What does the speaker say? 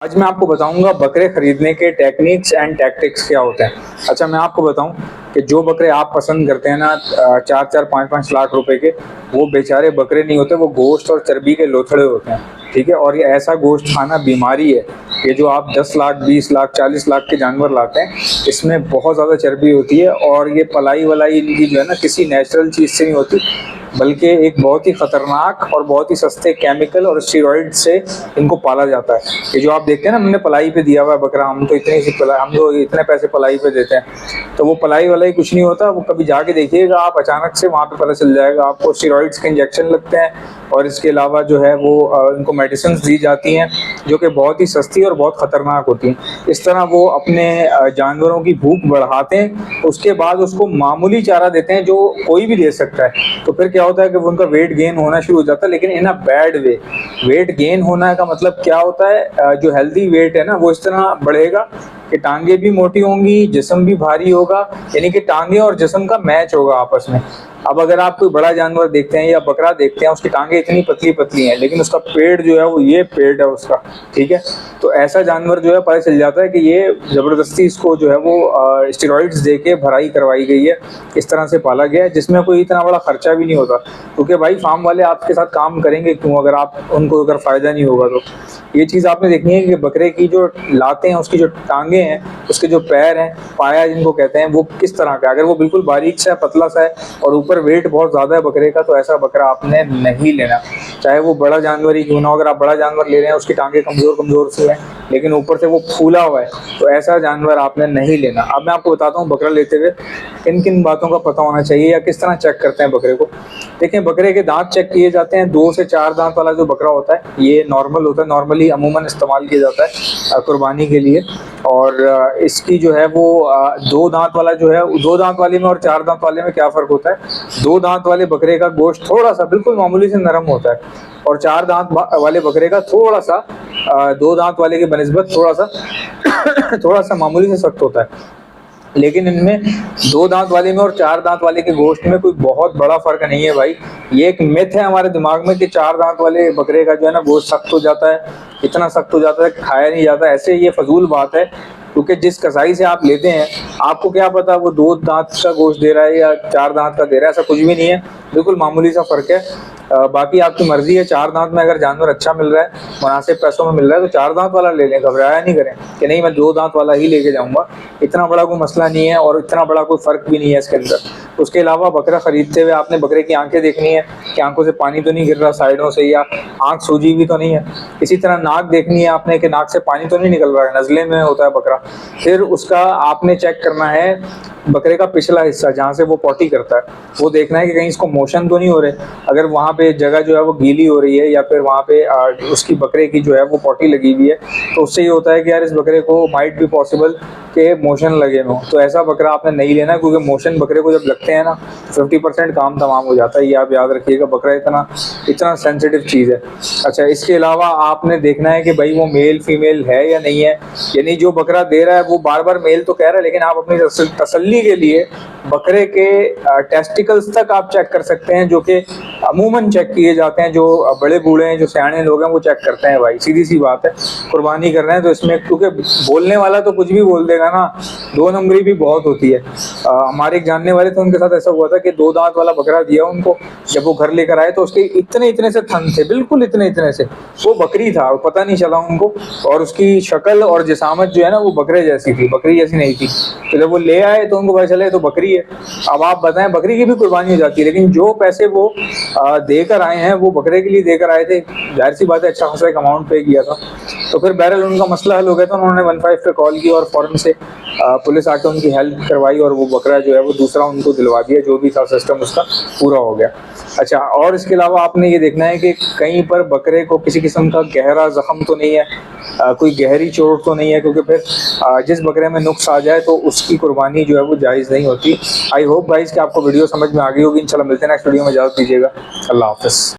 आज मैं आपको बताऊंगा बकरे खरीदने के टेक्निक्स एंड टैक्टिक्स क्या होते हैं। अच्छा, मैं आपको बताऊं कि जो बकरे आप पसंद करते हैं ना, 4-4 5-5 लाख रुपए के, वो बेचारे बकरे नहीं होते, वो गोश्त और चर्बी के लोथड़े होते हैं। ठीक है, और ये ऐसा गोश्त खाना बीमारी है। ये जो आप 10 लाख 20 लाख 40 लाख के जानवर लाते हैं, इसमें बहुत ज़्यादा चर्बी होती है और ये पलाई वलाई इनकी जो है ना, किसी नेचुरल चीज़ से नहीं होती, बल्कि एक बहुत ही खतरनाक और बहुत ही सस्ते केमिकल और स्टेरॉइड से इनको पाला जाता है। ये जो आप देखते हैं ना, हमने पलाई पे दिया हुआ है बकरा, हम तो इतने पैसे पलाई पे देते हैं, तो वो पलाई वलाई कुछ नहीं होता। वो कभी जाके देखिएगा आप, अचानक से वहाँ पे पता चल जाएगा आपको। स्टेरॉइड्स के इंजेक्शन लगते हैं और इसके अलावा जो है वो इनको मेडिसिन दी जाती हैं जो कि बहुत ही सस्ती और बहुत खतरनाक होती हैं। इस तरह वो अपने जानवरों की भूख बढ़ाते हैं, उसके बाद उसको मामूली चारा देते हैं जो कोई भी दे सकता है। तो फिर क्या होता है कि उनका वेट गेन होना शुरू हो जाता है, लेकिन in a bad way. Weight gain होना का मतलब क्या होता है, जो हेल्दी वेट है ना, वो इस तरह बढ़ेगा कि टांगे भी मोटी होंगी, जिस्म भी भारी होगा, यानी कि टांगे और जिस्म का मैच होगा आपस में। अब अगर आप कोई बड़ा जानवर देखते हैं या बकरा देखते हैं, उसकी टांगे इतनी पतली पतली हैं, लेकिन उसका पेट जो है वो ये पेट है उसका। ठीक है, तो ऐसा जानवर जो है पता चल जाता है कि ये जबरदस्ती इसको जो है वो स्टेरॉइड्स दे के भराई करवाई गई है, इस तरह से पाला गया है, जिसमें कोई इतना बड़ा खर्चा भी नहीं होता। क्योंकि भाई फार्म वाले आपके साथ काम करेंगे क्यों, अगर आप उनको अगर फायदा नहीं होगा तो। ये चीज़ आपने देखनी है कि बकरे की जो लातें हैं, उसकी जो टांगे हैं, उसके जो पैर हैं, पाया जिनको कहते हैं, वो किस तरह का। अगर वो बिल्कुल बारीक सा है, पतला सा है और ऊपर वेट बहुत ज़्यादा है बकरे का, तो ऐसा बकरा आपने नहीं लेना, चाहे वो बड़ा जानवर ही क्यों ना हो। अगर आप बड़ा जानवर ले रहे हैं, उसकी टांगे कमज़ोर कमज़ोर से हैं, लेकिन ऊपर से वो फूला हुआ है, तो ऐसा जानवर आपने नहीं लेना। अब मैं आपको बताता हूँ बकरा लेते हुए किन किन बातों का पता होना चाहिए या किस तरह चेक करते हैं बकरे को। देखें, बकरे के दांत चेक किए जाते हैं। 2 से 4 दांत वाला जो बकरा होता है, ये नॉर्मल होता है, नॉर्मली अमूमन इस्तेमाल किया जाता है कुर्बानी के लिए। और इसकी जो है वो 2 दांत वाला जो है, 2 दांत वाले में और 4 दांत वाले में क्या फ़र्क होता है। 2 दांत वाले बकरे का गोश्त थोड़ा सा बिल्कुल मामूली से नरम होता है, और 4 दांत वाले बकरे का थोड़ा सा 2 दांत वाले के बनिस्बत थोड़ा सा थोड़ा सा मामूली से सख्त होता है। लेकिन इनमें 2 दांत वाले में और 4 दांत वाले के गोश्त में कोई बहुत बड़ा फर्क नहीं है भाई। ये एक मिथ है हमारे दिमाग में कि 4 दांत वाले बकरे का जो है ना गोश्त सख्त हो जाता है, इतना सख्त हो जाता है कि खाया नहीं जाता। ऐसे ये फजूल बात है, क्योंकि जिस कसाई से आप लेते हैं, आपको क्या पता वो 2 दांत का गोश्त दे रहा है या 4 दांत का दे रहा है। ऐसा कुछ भी नहीं है, बिल्कुल मामूली सा फर्क है। बाकी आपकी मर्जी है। 4 दांत में अगर जानवर अच्छा मिल रहा है, मुनासिब पैसों में मिल रहा है, तो 4 दांत वाला ले लें, घबराया नहीं करें कि नहीं मैं 2 दांत वाला ही लेके जाऊंगा। इतना बड़ा कोई मसला नहीं है और इतना बड़ा कोई फर्क भी नहीं है इसके अंदर। उसके अलावा बकरा खरीदते हुए आपने बकरे की आंखें देखनी है कि आंखों से पानी तो नहीं गिर रहा साइडों से, या आंख सूजी भी तो नहीं है। इसी तरह नाक देखनी है आपने कि नाक से पानी तो नहीं निकल रहा है, नज़ले में होता है बकरा। फिर उसका आपने चेक करना है बकरे का पिछला हिस्सा, जहाँ से वो पॉटी करता है, वो देखना है कि कहीं इसको मोशन तो नहीं हो रहे। अगर वहाँ पे जगह जो है वो गीली हो रही है, या फिर वहाँ पे उसकी बकरे की जो है वो पॉटी लगी हुई है, तो उससे ये होता है कि यार इस बकरे को माइट भी पॉसिबल के मोशन लगे हों। तो ऐसा बकरा आपने नहीं लेना, क्योंकि मोशन बकरे को जब लगते हैं ना, 50% काम तमाम हो जाता है। ये आप याद रखिएगा, बकरा इतना इतना सेंसिटिव चीज़ है। अच्छा, इसके अलावा आपने देखना है कि भाई वो मेल फीमेल है या नहीं है। यानी जो बकरा दे रहा है वो बार बार मेल तो कह रहा है, लेकिन आप अपनी तसल्ली के लिए बकरे के टेस्टिकल्स तक आप चेक कर सकते हैं, जो कि अमूमन चेक किए जाते हैं। जो बड़े बूढ़े हैं, जो सियाने लोग हैं, वो चेक करते हैं भाई, सीधी सी बात है। कुर्बानी कर रहे हैं तो इसमें, क्योंकि बोलने वाला तो कुछ भी बोल देगा ना, 2 नंबरी भी बहुत होती है। हमारे एक जानने वाले थे, उनके साथ ऐसा हुआ था कि 2 दांत वाला बकरा दिया उनको। जब वो घर लेकर आए तो उसके इतने इतने से थन थे, बिल्कुल इतने इतने से। वो बकरी था, पता नहीं चला उनको, और उसकी शक्ल और जिसामत जो है ना वो बकरे जैसी थी, बकरी जैसी नहीं थी। तो जब वो ले आए तो उनको पता चला तो बकरी है। अब आप बताएं, बकरी की भी कुर्बानी हो जाती है, लेकिन जो पैसे वो देकर आए हैं वो बकरे के लिए देकर आए थे। जाहिर सी बात है, अच्छा खासा एक अमाउंट पे किया था। तो फिर बहरहाल उनका मसला हल हो गया था। उन्होंने 15 पे कॉल की और फ़ौरन से पुलिस आके उनकी हेल्प करवाई, और वो बकरा जो है वो दूसरा उनको दिलवा दिया, जो भी था सिस्टम उसका पूरा हो गया। अच्छा, और इसके अलावा आपने ये देखना है कि कहीं पर बकरे को किसी किस्म का गहरा जख्म तो नहीं है, कोई गहरी चोट तो नहीं है, क्योंकि फिर जिस बकरे में नुक्स आ जाए तो उसकी कुर्बानी जो है वो जायज़ नहीं होती। आई होप गाइस कि आपको वीडियो समझ में आ गई होगी। इंशाल्लाह मिलते हैं नेक्स्ट वीडियो में, इजाज़त दीजिएगा। अल्लाह हाफ़िज़।